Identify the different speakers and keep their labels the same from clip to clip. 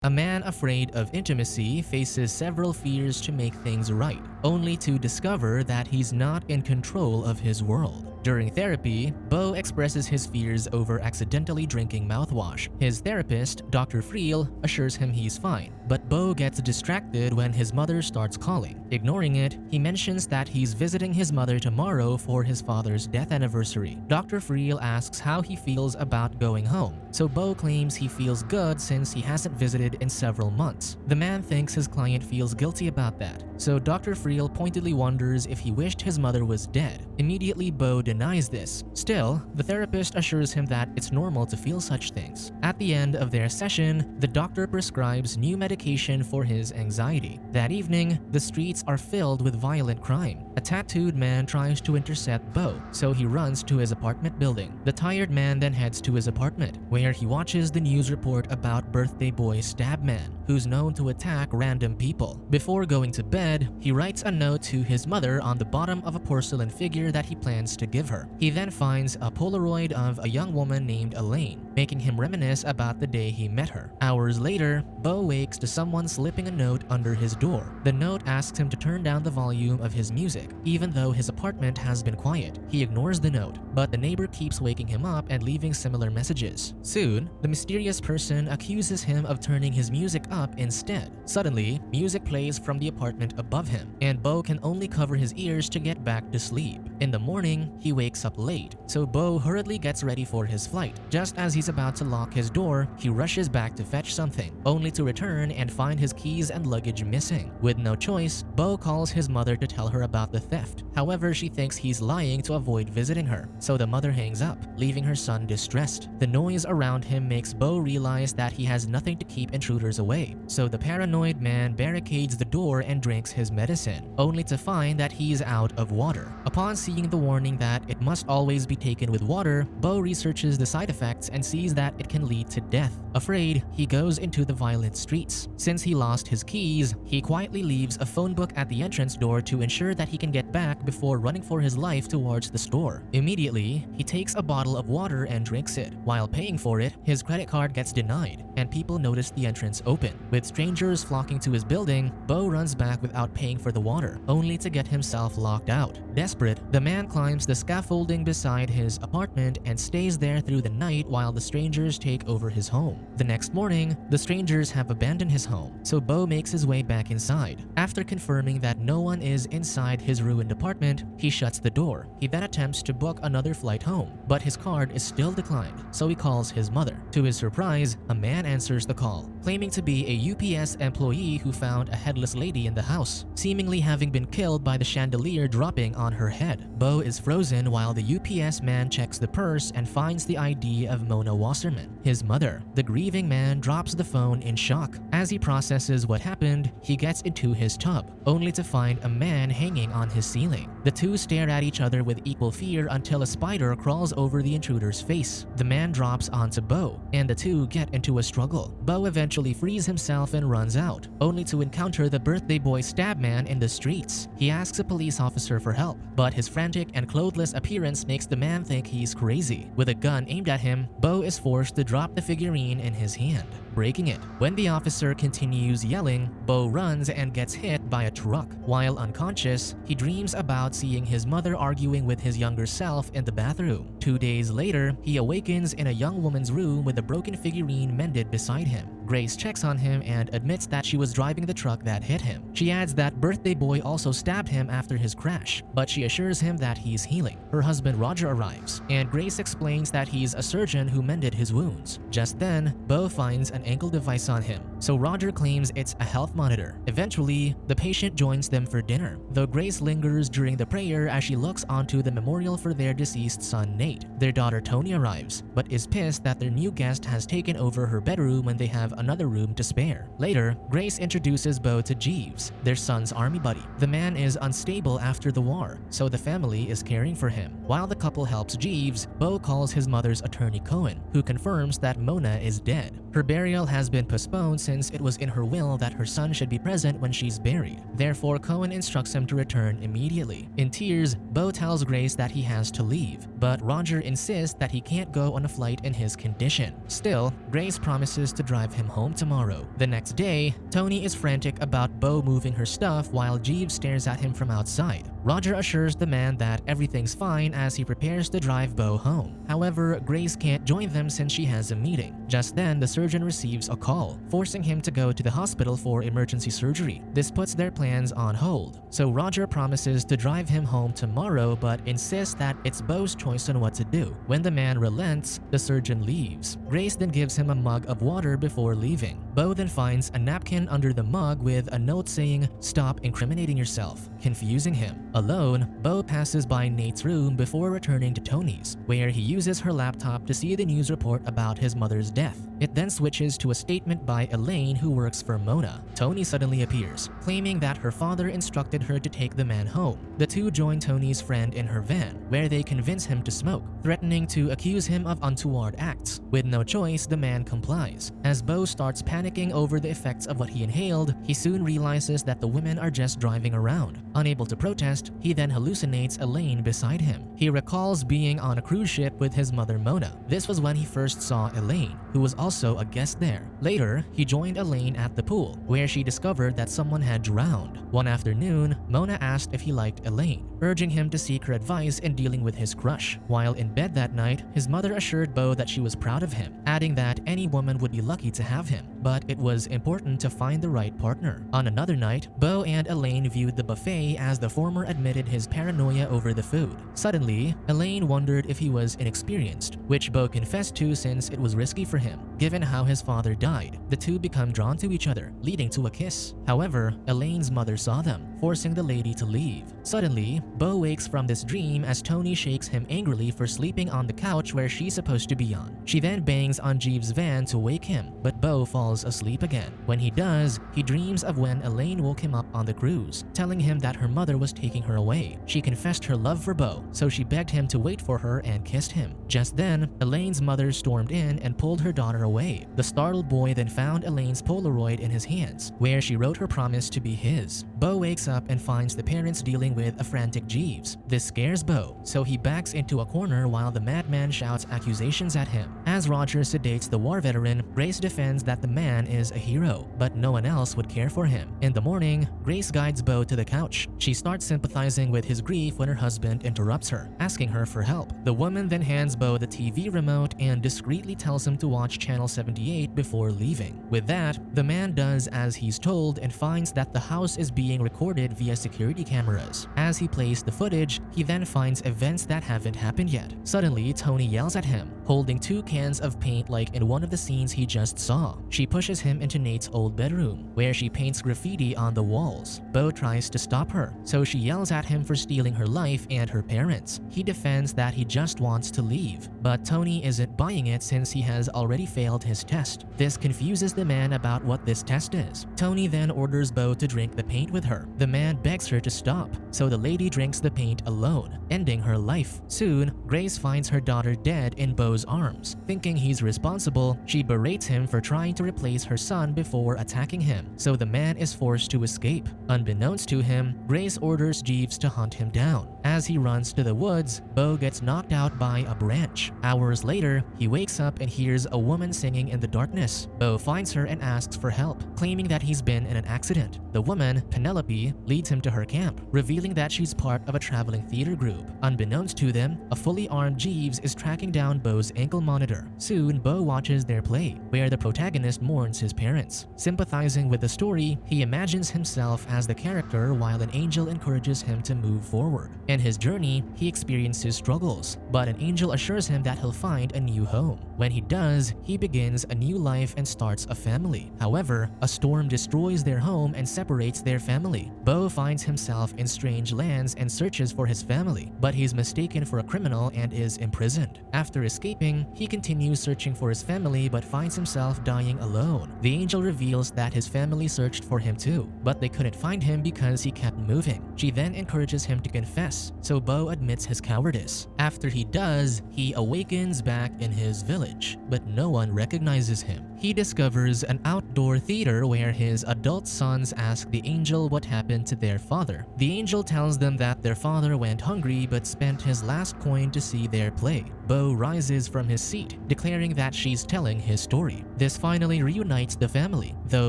Speaker 1: A man afraid of intimacy faces several fears to make things right, only to discover that he's not in control of his world. During therapy, Beau expresses his fears over accidentally drinking mouthwash. His therapist, Dr. Friel, assures him he's fine, but Beau gets distracted when his mother starts calling. Ignoring it, he mentions that he's visiting his mother tomorrow for his father's death anniversary. Dr. Friel asks how he feels about going home, so Beau claims he feels good since he hasn't visited in several months. The man thinks his client feels guilty about that, so Dr. Friel pointedly wonders if he wished his mother was dead. Immediately, Beau denies this. Still, the therapist assures him that it's normal to feel such things. At the end of their session, the doctor prescribes new medication for his anxiety. That evening, the streets are filled with violent crime. A tattooed man tries to intercept Beau, so he runs to his apartment building. The tired man then heads to his apartment, where he watches the news report about birthday boy Stab Man, who's known to attack random people. Before going to bed, he writes a note to his mother on the bottom of a porcelain figure that he plans to give her. He then finds a Polaroid of a young woman named Elaine, making him reminisce about the day he met her. Hours later, Beau wakes to someone slipping a note under his door. The note asks him to turn down the volume of his music, even though his apartment has been quiet. He ignores the note, but the neighbor keeps waking him up and leaving similar messages. Soon, the mysterious person accuses him of turning his music up instead. Suddenly, music plays from the apartment above him, and Beau can only cover his ears to get back to sleep. In the morning, he wakes up late, so Beau hurriedly gets ready for his flight. Just as he's about to lock his door, he rushes back to fetch something, only to return and find his keys and luggage missing. With no choice, Beau calls his mother to tell her about the theft. However, she thinks he's lying to avoid visiting her, so the mother hangs up, leaving her son distressed. The noise around him makes Beau realize that he has nothing to keep intruders away, so the paranoid man barricades the door and drinks his medicine, only to find that he's out of water. Upon seeing the warning that it must always be taken with water, Beau researches the side effects and sees that it can lead to death. Afraid, he goes into the violent streets. Since he lost his keys, he quietly leaves a phone book at the entrance door to ensure that he can get back before running for his life towards the store. Immediately, he takes a bottle of water and drinks it. While paying for it, his credit card gets denied, and people notice the entrance open. With strangers flocking to his building, Beau runs back without paying for the water, only to get himself locked out. Desperate, the man climbs the scaffolding beside his apartment and stays there through the night while the strangers take over his home. The next morning, the strangers have abandoned his home, so Beau makes his way back inside. After confirming that no one is inside his ruined apartment, he shuts the door. He then attempts to book another flight home, but his card is still declined, so he calls his mother. To his surprise, a man answers the call, claiming to be a UPS employee who found a headless lady in the house, seemingly having been killed by the chandelier dropping on her head. Beau is frozen while the UPS man checks the purse and finds the ID of Mona Wasserman, his mother. The grieving man drops the phone in shock. As he processes what happened, he gets into his tub, only to find a man hanging on his ceiling. The two stare at each other with equal fear until a spider crawls over the intruder's face. The man drops onto Beau, and the two get into a struggle. Beau eventually frees himself and runs out, only to encounter the birthday boy Stab Man in the streets. He asks a police officer for help, but his frantic and clothless appearance makes the man think he's crazy. With a gun aimed at him, Beau is forced to drop the figurine in his hand, breaking it. When the officer continues yelling, Beau runs and gets hit by a truck. While unconscious, he dreams about seeing his mother arguing with his younger self in the bathroom. 2 days later, he awakens in a young woman's room with a broken figurine mended beside him. Grace checks on him and admits that she was driving the truck that hit him. She adds that birthday boy also stabbed him after his crash, but she assures him that he's healing. Her husband Roger arrives, and Grace explains that he's a surgeon who mended his wounds. Just then, Beau finds an ankle device on him, so Roger claims it's a health monitor. Eventually, the patient joins them for dinner, though Grace lingers during the prayer as she looks onto the memorial for their deceased son Nate. Their daughter Tony arrives, but is pissed that their new guest has taken over her bedroom when they have another room to spare. Later, Grace introduces Beau to Jeeves, their son's army buddy. The man is unstable after the war, so the family is caring for him. While the couple helps Jeeves, Beau calls his mother's attorney Cohen, who confirms that Mona is dead. Her burial has been postponed since it was in her will that her son should be present when she's buried. Therefore, Cohen instructs him to return immediately. In tears, Beau tells Grace that he has to leave, but Roger insists that he can't go on a flight in his condition. Still, Grace promises to drive him home tomorrow. The next day, Tony is frantic about Beau moving her stuff while Jeeves stares at him from outside. Roger assures the man that everything's fine as he prepares to drive Beau home. However, Grace can't join them since she has a meeting. Just then, the surgeon receives a call, forcing him to go to the hospital for emergency surgery. This puts their plans on hold, so Roger promises to drive him home tomorrow but insists that it's Beau's choice on what to do. When the man relents, the surgeon leaves. Grace then gives him a mug of water before leaving. Beau then finds a napkin under the mug with a note saying, "Stop incriminating yourself," confusing him. Alone, Beau passes by Nate's room before returning to Tony's, where he uses her laptop to see the news report about his mother's death. It then switches to a statement by Elaine, who works for Mona. Tony suddenly appears, claiming that her father instructed her to take the man home. The two join Tony's friend in her van, where they convince him to smoke, threatening to accuse him of untoward acts. With no choice, the man complies. As Beau starts panicking over the effects of what he inhaled, he soon realizes that the women are just driving around. Unable to protest, he then hallucinates Elaine beside him. He recalls being on a cruise ship with his mother Mona. This was when he first saw Elaine, who was also a guest there. Later, he joined Elaine at the pool, where she discovered that someone had drowned. One afternoon, Mona asked if he liked Elaine, urging him to seek her advice in dealing with his crush. While in bed that night, his mother assured Beau that she was proud of him, adding that any woman would be lucky to have him, but it was important to find the right partner. On another night, Beau and Elaine viewed the buffet as the former admitted his paranoia over the food. Suddenly, Elaine wondered if he was inexperienced, which Beau confessed to since it was risky for him. Given how his father died, the two become drawn to each other, leading to a kiss. However, Elaine's mother saw them, forcing the lady to leave. Suddenly, Beau wakes from this dream as Tony shakes him angrily for sleeping on the couch where she's supposed to be on. She then bangs on Jeeves' van to wake him, but Beau falls asleep again. When he does, he dreams of when Elaine woke him up on the cruise, telling him that her mother was taking her away. She confessed her love for Beau, so she begged him to wait for her and kissed him. Just then, Elaine's mother stormed in and pulled her daughter away. The startled boy then found Elaine's Polaroid in his hands, where she wrote her promise to be his. Beau wakes up and finds the parents dealing with a frantic Jeeves. This scares Beau, so he backs into a corner while the madman shouts accusations at him. As Roger sedates the war veteran, Grace defends that the man is a hero, but no one else would care for him. In the morning, Grace guides Beau to the couch. She starts sympathizing with his grief when her husband interrupts her, asking her for help. The woman then hands Beau the TV remote and discreetly tells him to watch Channel 78 before leaving. With that, the man does as he's told and finds that the house is being recorded via security cameras. As he plays the footage, he then finds events that haven't happened yet. Suddenly, Tony yells at him, holding 2 cans of paint like in one of the scenes he just saw. She pushes him into Nate's old bedroom, where she paints graffiti on the walls. Beau tries to stop her, so she yells at him for stealing her life and her parents. He defends that he just wants to leave, but Tony isn't buying it since he has already failed his test. This confuses the man about what this test is. Tony then orders Beau to drink the paint with her. The man begs her to stop, so the lady drinks the paint alone, ending her life. Soon, Grace finds her daughter dead in Beau's arms. Thinking he's responsible, she berates him for trying to replace her son before attacking him, so the man is forced to escape. Unbeknownst to him, Grace orders Jeeves to hunt him down. As he runs to the woods, Beau gets knocked out by a branch. Hours later, he wakes up and hears a woman singing in the darkness. Beau finds her and asks for help, claiming that he's been in an accident. The woman, Penelope, leads him to her camp, revealing that she's part of a traveling theater group. Unbeknownst to them, a fully armed Jeeves is tracking down Beau's ankle monitor. Soon, Beau watches their play, where the protagonist mourns his parents. Sympathizing with the story, he imagines himself as the character while an angel encourages him to move forward. In his journey, he experiences struggles, but an angel assures him that he'll find a new home. When he does, he begins a new life and starts a family. However, a storm destroys their home and separates their family. Beau finds himself in strange lands and searches for his family, but he's mistaken for a criminal and is imprisoned. After escaping, he continues searching for his family but finds himself dying alone. The angel reveals that his family searched for him too, but they couldn't find him because he kept moving. She then encourages him to confess, so Beau admits his cowardice. After he does, he awakens back in his village, but no one recognizes him. He discovers an outdoor theater where his adult sons ask the angel what happened to their father. The angel tells them that their father went hungry but spent his last coin to see their play. Beau rises from his seat, declaring that she's telling his story. This finally reunites the family, though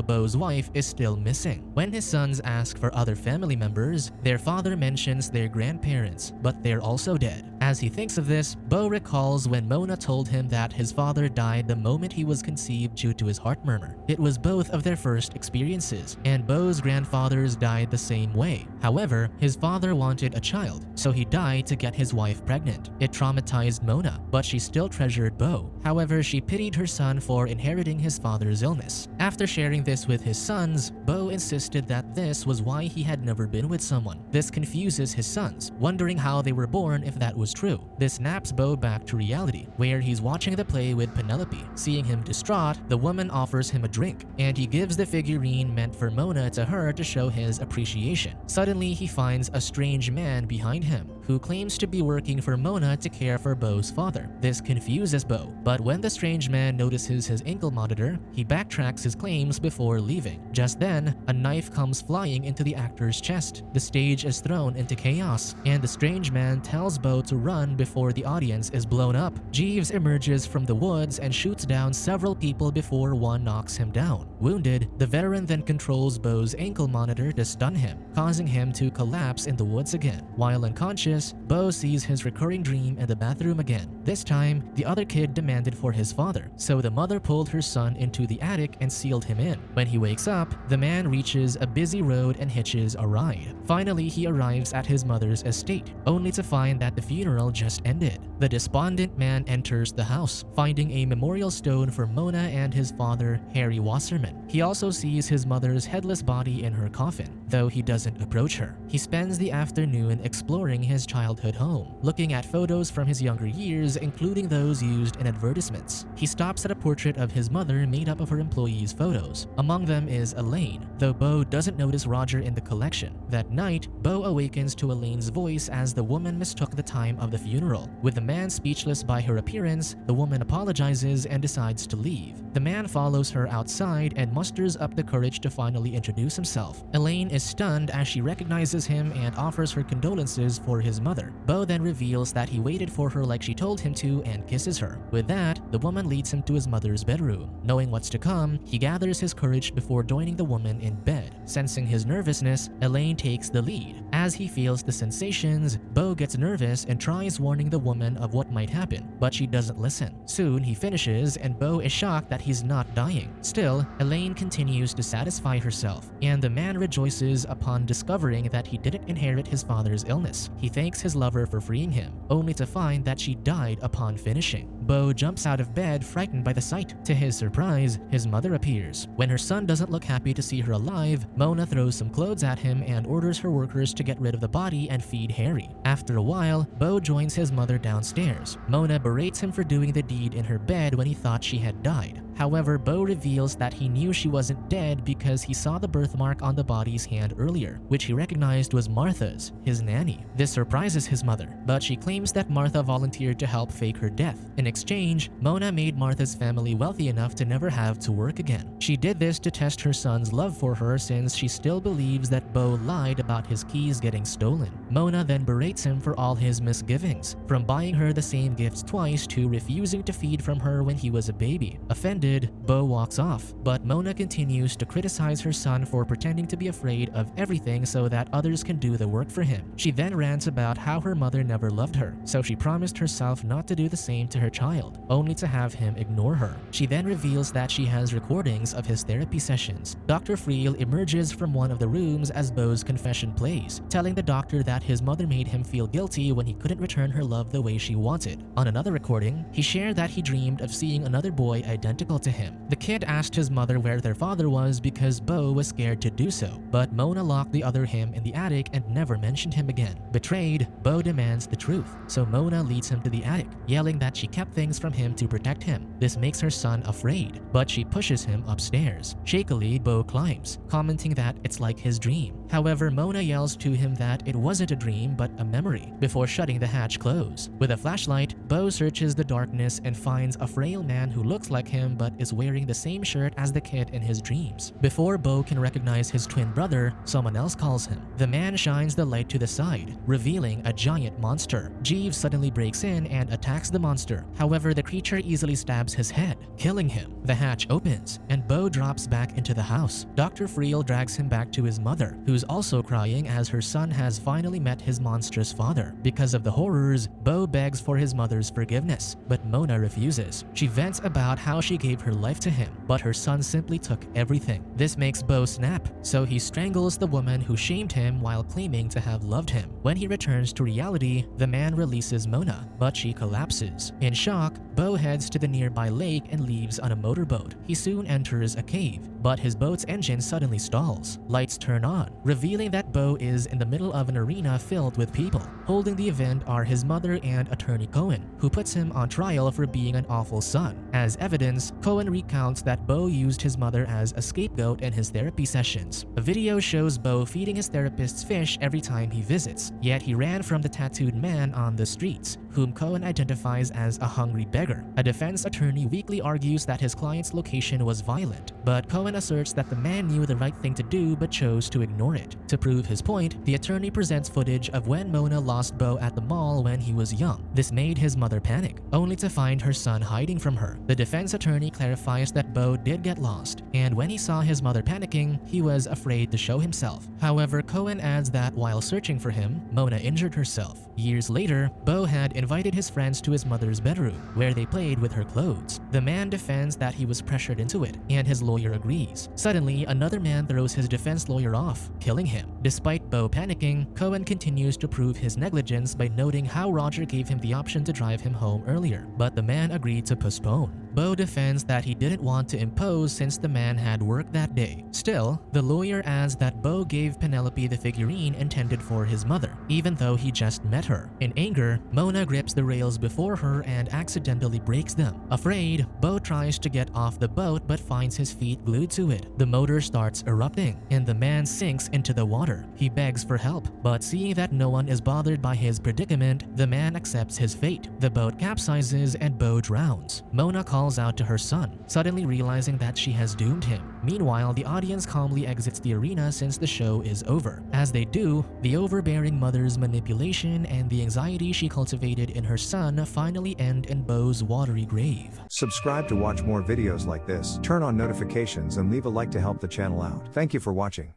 Speaker 1: Beau's wife is still missing. When his sons ask for other family members, their father mentions their grandparents, but they're also dead. As he thinks of this, Beau recalls when Mona told him that his father died the moment he was conceived due to his heart murmur. It was both of their first experiences, and Beau's grandfathers died the same way. However, his father wanted a child, so he died to get his wife pregnant. It traumatized Mona, but she still treasured Beau. However, she pitied her son for inheriting his father's illness. After sharing this with his sons, Beau insisted that this was why he had never been with someone. This confuses his sons, wondering how they were born if that was true. This snaps Beau back to reality, where he's watching the play with Penelope. Seeing him distraught, the woman offers him a drink, and he gives the figurine meant for Mona to her to show his appreciation. Suddenly, he finds a strange man behind him, who claims to be working for Mona to care for Beau's father. This confuses Beau, but when the strange man notices his ankle monitor, he backtracks his claims before leaving. Just then, a knife comes flying into the actor's chest. The stage is thrown into chaos, and the strange man tells Beau to run before the audience is blown up. Jeeves emerges from the woods and shoots down several people before one knocks him down. Wounded, the veteran then controls Beau's ankle monitor to stun him, causing him to collapse in the woods again. While unconscious, Beau sees his recurring dream in the bathroom again. This time, the other kid demanded for his father, so the mother pulled her son into the attic and sealed him in. When he wakes up, the man reaches a busy road and hitches a ride. Finally, he arrives at his mother's estate, only to find that the funeral just ended. The despondent man enters the house, finding a memorial stone for Mona and his father, Harry Wasserman. He also sees his mother's headless body in her coffin, though he doesn't approach her. He spends the afternoon exploring his childhood home, looking at photos from his younger years, including those used in advertisements. He stops at a portrait of his mother made up of her employees' photos. Among them is Elaine, though Beau doesn't notice Roger in the collection. That night, Beau awakens to Elaine's voice as the woman mistook the time of the funeral. With the man speechless by her appearance, the woman apologizes and decides to leave. The man follows her outside and musters up the courage to finally introduce himself. Elaine is stunned as she recognizes him and offers her condolences for his mother. Beau then reveals that he waited for her like she told him to and kisses her. With that, the woman leads him to his mother's bedroom. Knowing what's to come, he gathers his courage before joining the woman in bed. Sensing his nervousness, Elaine takes the lead. As he feels the sensations, Beau gets nervous and tries warning the woman of what might happen, but she doesn't listen. Soon he finishes and Beau is shocked that he's not dying. Still, Elaine continues to satisfy herself, and the man rejoices upon discovering that he didn't inherit his father's illness. He thanks his lover for freeing him, only to find that she died upon finishing. Beau jumps out of bed, frightened by the sight. To his surprise, his mother appears. When her son doesn't look happy to see her alive, Mona throws some clothes at him and orders her workers to get rid of the body and feed Harry. After a while, Beau joins his mother downstairs. Mona berates him for doing the deed in her bed when he thought she had died. However, Beau reveals that he knew she wasn't dead because he saw the birthmark on the body's hand earlier, which he recognized was Martha's, his nanny. This surprises his mother, but she claims that Martha volunteered to help fake her death. In exchange, Mona made Martha's family wealthy enough to never have to work again. She did this to test her son's love for her since she still believes that Beau lied about his keys getting stolen. Mona then berates him for all his misgivings, from buying her the same gifts twice to refusing to feed from her when he was a baby. Offended, Beau walks off, but Mona continues to criticize her son for pretending to be afraid of everything so that others can do the work for him. She then rants about how her mother never loved her, so she promised herself not to do the same to her child, only to have him ignore her. She then reveals that she has recordings of his therapy sessions. Dr. Friel emerges from one of the rooms as Beau's confession plays, telling the doctor that his mother made him feel guilty when he couldn't return her love the way she wanted. On another recording, he shared that he dreamed of seeing another boy identical difficult to him. The kid asked his mother where their father was because Beau was scared to do so, but Mona locked the other him in the attic and never mentioned him again. Betrayed, Beau demands the truth, so Mona leads him to the attic, yelling that she kept things from him to protect him. This makes her son afraid, but she pushes him upstairs. Shakily, Beau climbs, commenting that it's like his dream. However, Mona yells to him that it wasn't a dream but a memory, before shutting the hatch close. With a flashlight, Beau searches the darkness and finds a frail man who looks like him but is wearing the same shirt as the kid in his dreams. Before Beau can recognize his twin brother, someone else calls him. The man shines the light to the side, revealing a giant monster. Jeeves suddenly breaks in and attacks the monster. However, the creature easily stabs his head, killing him. The hatch opens, and Beau drops back into the house. Dr. Friel drags him back to his mother, who's also crying as her son has finally met his monstrous father. Because of the horrors, Beau begs for his mother's forgiveness, but Mona refuses. She vents about how she gave her life to him, but her son simply took everything. This makes Beau snap, so he strangles the woman who shamed him while claiming to have loved him. When he returns to reality, the man releases Mona, but she collapses. In shock, Beau heads to the nearby lake and leaves on a motorboat. He soon enters a cave, but his boat's engine suddenly stalls. Lights turn on, revealing that Beau is in the middle of an arena filled with people. Holding the event are his mother and attorney Cohen, who puts him on trial for being an awful son. As evidence, Cohen recounts that Beau used his mother as a scapegoat in his therapy sessions. A video shows Beau feeding his therapist fish every time he visits, yet he ran from the tattooed man on the streets, whom Cohen identifies as a hungry beggar. A defense attorney weakly argues that his client's location was violent, but Cohen asserts that the man knew the right thing to do but chose to ignore it. To prove his point, the attorney presents footage of when Mona lost Beau at the mall when he was young. This made his mother panic, only to find her son hiding from her. The defense attorney clarifies that Beau did get lost, and when he saw his mother panicking, he was afraid to show himself. However, Cohen adds that while searching for him, Mona injured herself. Years later, Beau had invited his friends to his mother's bedroom, where they played with her clothes. The man defends that he was pressured into it, and his lawyer agrees. Suddenly, another man throws his defense lawyer off, killing him. Despite Beau panicking, Cohen continues to prove his negligence by noting how Roger gave him the option to drive him home earlier, but the man agreed to postpone. Beau defends that he didn't want to impose since the man had work that day. Still, the lawyer adds that Beau gave Penelope the figurine intended for his mother, even though he just met her. In anger, Mona grips the rails before her and accidentally breaks them. Afraid, Beau tries to get off the boat but finds his feet glued to it. The motor starts erupting, and the man sinks into the water. He begs for help, but seeing that no one is bothered by his predicament, the man accepts his fate. The boat capsizes and Beau drowns. Mona calls out to her son, suddenly realizing that she has doomed him. Meanwhile, the audience calmly exits the arena since the show is over. As they do, the overbearing mother's manipulation and the anxiety she cultivated in her son finally end in Beau's watery grave.
Speaker 2: Subscribe to watch more videos like this, turn on notifications and leave a like to help the channel out. Thank you for watching.